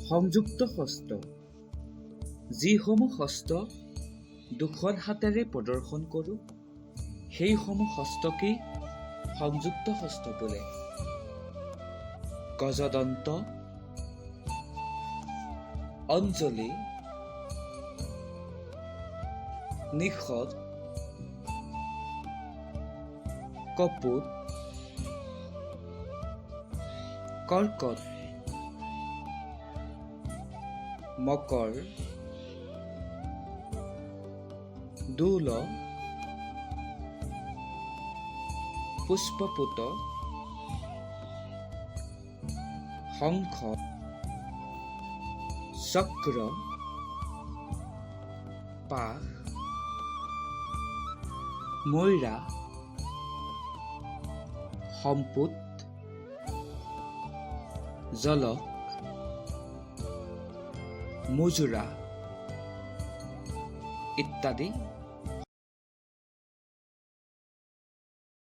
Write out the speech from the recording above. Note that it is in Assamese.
সংযুক্ত হস্ত, যিসমূহ হস্ত দুখন হাতেৰে প্ৰদৰ্শন কৰোঁ সেইসমূহ হস্তকেই সংযুক্ত হস্ত বোলে। গজদন্ত, অঞ্জলি, নিষদ, কপোত, কৰ্কট, মকৰ, দোল, পুষ্পপুত, শংখ, চক্ৰ, পাশ, মৈৰা, সম্পুত, জলক, মুজুৰা ইত্যাদি